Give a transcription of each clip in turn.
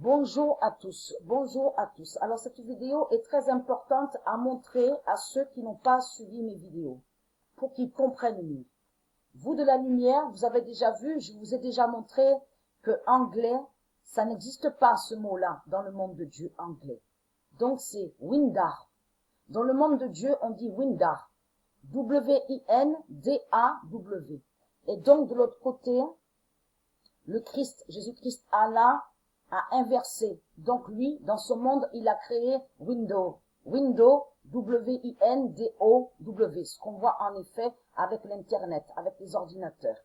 Bonjour à tous, bonjour à tous. Alors cette vidéo est très importante à montrer à ceux qui n'ont pas suivi mes vidéos, pour qu'ils comprennent mieux. Vous de la lumière, vous avez déjà vu, je vous ai déjà montré que anglais, ça n'existe pas ce mot-là dans le monde de Dieu anglais. Donc c'est Windar. Dans le monde de Dieu, on dit Windar. W-I-N-D-A-W. Et donc de l'autre côté, le Christ, Jésus-Christ, Allah, a inversé. Donc lui, dans ce monde, il a créé Window. Window, W-I-N-D-O-W. Ce qu'on voit en effet avec l'Internet, avec les ordinateurs.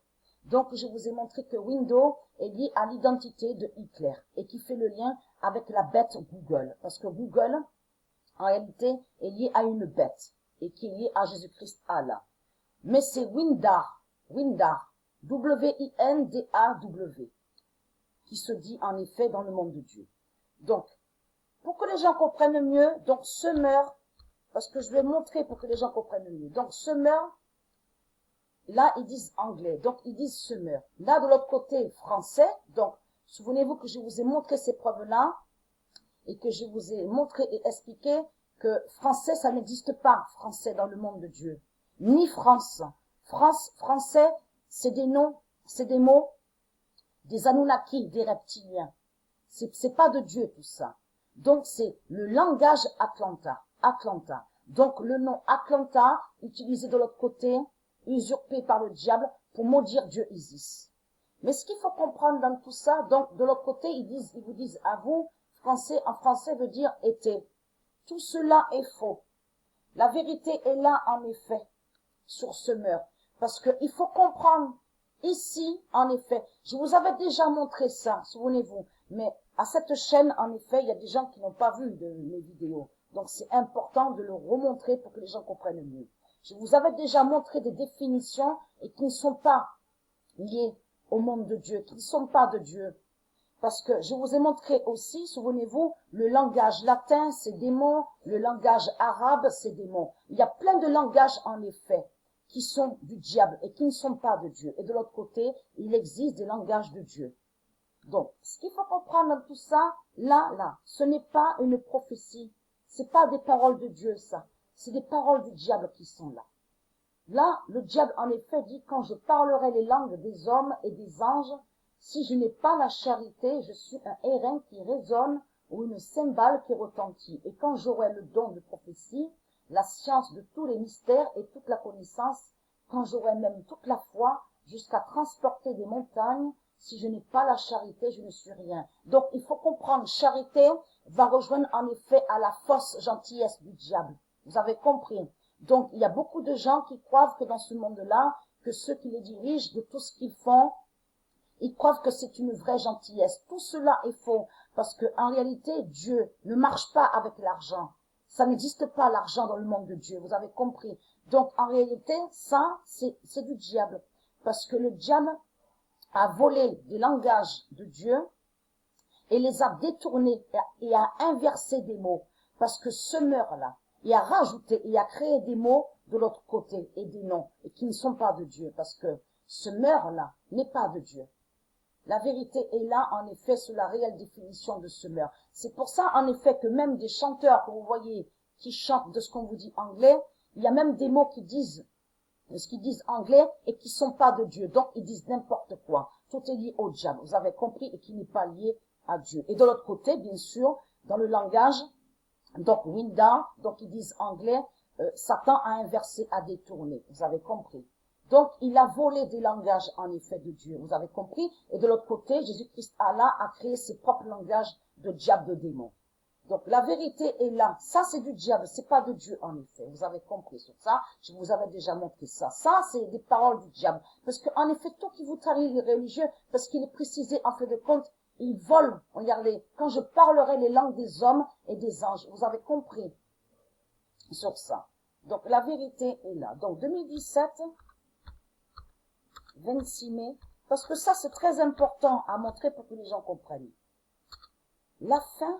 Donc je vous ai montré que Window est lié à l'identité de Hitler et qui fait le lien avec la bête Google. Parce que Google, en réalité, est lié à une bête et qui est lié à Jésus-Christ, Allah. Mais c'est Windar, Windar, W-I-N-D-A-W, qui se dit en effet dans le monde de Dieu. Donc, pour que les gens comprennent mieux, donc Summer, parce que je vais montrer pour que les gens comprennent mieux. Donc Summer, là ils disent anglais, donc ils disent Summer. Là de l'autre côté, français, donc souvenez-vous que je vous ai montré ces preuves-là, et que je vous ai montré et expliqué que français, ça n'existe pas, français dans le monde de Dieu. Ni France. France, français, c'est des noms, c'est des mots, des Anunnaki, des reptiliens. C'est pas de Dieu tout ça. Donc c'est le langage Atlanta. Atlanta. Donc le nom Atlanta, utilisé de l'autre côté, usurpé par le diable pour maudire Dieu Isis. Mais ce qu'il faut comprendre dans tout ça, donc de l'autre côté, ils vous disent à vous, français, en français veut dire été. Tout cela est faux. La vérité est là en effet, sur ce meurtre. Parce qu'il faut comprendre, ici, en effet, je vous avais déjà montré ça, souvenez-vous, mais à cette chaîne, en effet, il y a des gens qui n'ont pas vu de mes vidéos. Donc c'est important de le remontrer pour que les gens comprennent mieux. Je vous avais déjà montré des définitions et qui ne sont pas liées au monde de Dieu, qui ne sont pas de Dieu. Parce que je vous ai montré aussi, souvenez-vous, le langage latin, c'est des mots, le langage arabe, c'est des mots. Il y a plein de langages, en effet, qui sont du diable et qui ne sont pas de Dieu. Et de l'autre côté, il existe des langages de Dieu. Donc, ce qu'il faut comprendre dans tout ça, là, ce n'est pas une prophétie. C'est pas des paroles de Dieu, ça. C'est des paroles du diable qui sont là. Là, le diable, en effet, dit, quand je parlerai les langues des hommes et des anges, si je n'ai pas la charité, je suis un airain qui résonne ou une cymbale qui retentit. Et quand j'aurai le don de prophétie, la science de tous les mystères et toute la connaissance, quand j'aurai même toute la foi, jusqu'à transporter des montagnes, si je n'ai pas la charité, je ne suis rien. Donc, il faut comprendre, charité va rejoindre en effet à la fausse gentillesse du diable. Vous avez compris? Donc, il y a beaucoup de gens qui croient que dans ce monde-là, que ceux qui les dirigent, de tout ce qu'ils font, ils croient que c'est une vraie gentillesse. Tout cela est faux, parce que en réalité, Dieu ne marche pas avec l'argent. Ça n'existe pas l'argent dans le monde de Dieu, vous avez compris. Donc, en réalité, ça, c'est du diable. Parce que le diable a volé des langages de Dieu et les a détournés et a inversé des mots. Parce que ce meurtre-là, il a rajouté, il a créé des mots de l'autre côté et des noms, et qui ne sont pas de Dieu. Parce que ce meurtre-là n'est pas de Dieu. La vérité est là, en effet, sur la réelle définition de ce meurtre. C'est pour ça, en effet, que même des chanteurs que vous voyez qui chantent de ce qu'on vous dit anglais, il y a même des mots qui disent ce qu'ils disent anglais et qui sont pas de Dieu. Donc, ils disent n'importe quoi. Tout est lié au diable. Vous avez compris, et qui n'est pas lié à Dieu. Et de l'autre côté, bien sûr, dans le langage, donc Winda, donc ils disent anglais, Satan a inversé, a détourné. Vous avez compris. Donc, il a volé des langages, en effet, de Dieu. Vous avez compris? Et de l'autre côté, Jésus-Christ, Allah, a créé ses propres langages de diable, de démon. Donc, la vérité est là. Ça, c'est du diable. C'est pas de Dieu, en effet. Vous avez compris sur ça. Je vous avais déjà montré ça. Ça, c'est des paroles du diable. Parce que, en effet, tout qui vous trahit les religieux, parce qu'il est précisé, en fait de compte, ils volent. Regardez. Quand je parlerai les langues des hommes et des anges. Vous avez compris sur ça. Donc, la vérité est là. Donc, 2017, 26 mai. Parce que ça, c'est très important à montrer pour que les gens comprennent. La fin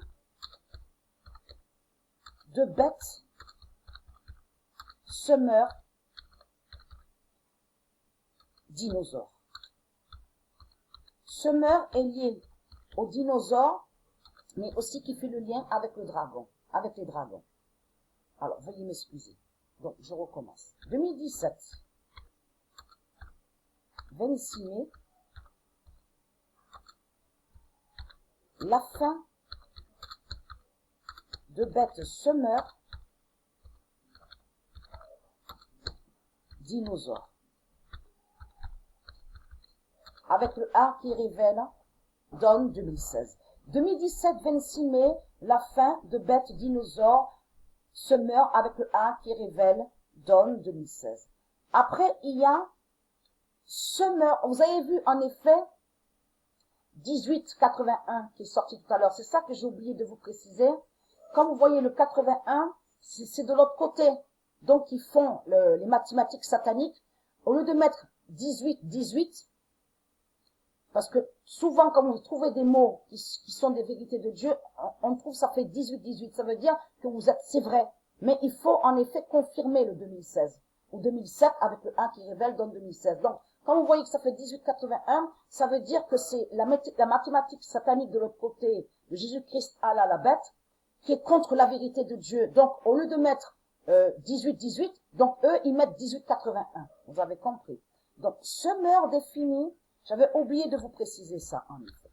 de bêtes se meurt dinosaures. Ce meurt est lié aux dinosaures mais aussi qui fait le lien avec le dragon, avec les dragons. Alors, veuillez m'excuser. Donc, je recommence. 2017, 26 mai, la fin de bête semeur, dinosaure. Avec le A qui révèle, donne 2016. 2017, 26 mai, la fin de bête dinosaure, semeur avec le A qui révèle, donne 2016. Après, il y a semeur. Vous avez vu en effet 1881 qui est sorti tout à l'heure. C'est ça que j'ai oublié de vous préciser. Quand vous voyez le 81, c'est de l'autre côté. Donc, ils font les mathématiques sataniques. Au lieu de mettre 18, 18, parce que souvent, quand vous trouvez des mots qui sont des vérités de Dieu, on trouve ça fait 18, 18. Ça veut dire que vous êtes, c'est vrai. Mais il faut en effet confirmer le 2016. Ou 2007 avec le 1 qui révèle donne 2016. Donc, quand vous voyez que ça fait 1881, ça veut dire que c'est la mathématique satanique de l'autre côté de Jésus-Christ, Allah, la bête, qui est contre la vérité de Dieu. Donc, au lieu de mettre 18, 18, donc eux, ils mettent 1881. Vous avez compris. Donc, semeur défini, j'avais oublié de vous préciser ça, en effet.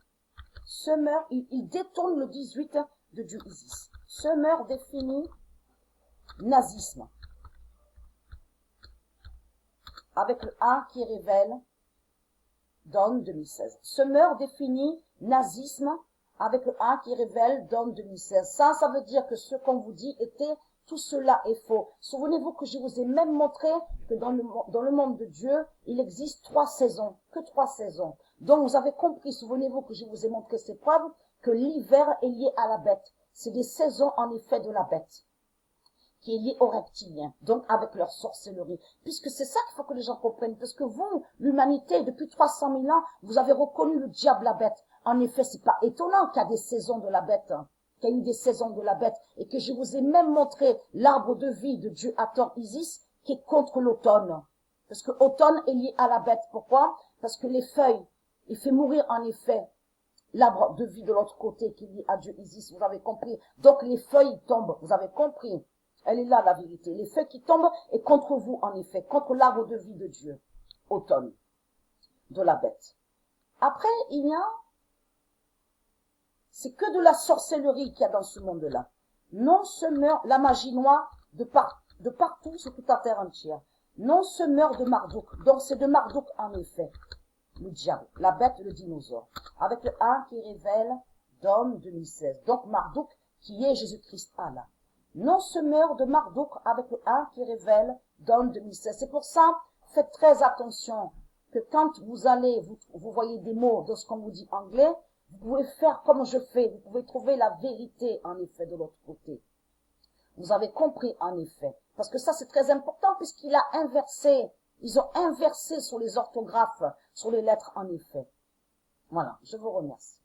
Semeur, il détourne le 18 de Dieu Isis. Semeur défini, nazisme. Avec le A qui révèle, donne 2016. Semeur défini, nazisme, avec le A qui révèle, donne 2016. Ça veut dire que ce qu'on vous dit était, tout cela est faux. Souvenez-vous que je vous ai même montré que dans le monde de Dieu, il existe 3 saisons, que 3 saisons. Donc vous avez compris, souvenez-vous que je vous ai montré ces preuves, que l'hiver est lié à la bête. C'est des saisons en effet de la bête, qui est lié aux reptiliens, donc avec leur sorcellerie. Puisque c'est ça qu'il faut que les gens comprennent. Parce que vous, l'humanité, depuis 300 000 ans, vous avez reconnu le diable, la bête. En effet, c'est pas étonnant qu'il y a des saisons de la bête, hein, qu'il y a eu des saisons de la bête, et que je vous ai même montré l'arbre de vie de Dieu Hathor Isis, qui est contre l'automne. Parce que automne est lié à la bête. Pourquoi? Parce que les feuilles, il fait mourir en effet l'arbre de vie de l'autre côté qui est lié à Dieu Isis, vous avez compris. Donc les feuilles tombent, vous avez compris. Elle est là, la vérité. Les feuilles qui tombent est contre vous, en effet, contre l'arbre de vie de Dieu. Automne, de la bête. Après, il y a, c'est que de la sorcellerie qu'il y a dans ce monde-là. Non se meurt la magie noire de partout sur toute la terre entière. Non se meurt de Marduk. Donc c'est de Marduk, en effet. Le diable, la bête, le dinosaure. Avec le 1 qui révèle, d'homme 2016. Donc Marduk, qui est Jésus-Christ, Allah. Non se meurt de Marduk avec le 1 qui révèle, donne 2016. C'est pour ça, faites très attention que quand vous allez, vous voyez des mots de ce qu'on vous dit anglais, vous pouvez faire comme je fais. Vous pouvez trouver la vérité, en effet, de l'autre côté. Vous avez compris, en effet. Parce que ça, c'est très important puisqu'il a inversé. Ils ont inversé sur les orthographes, sur les lettres, en effet. Voilà, je vous remercie.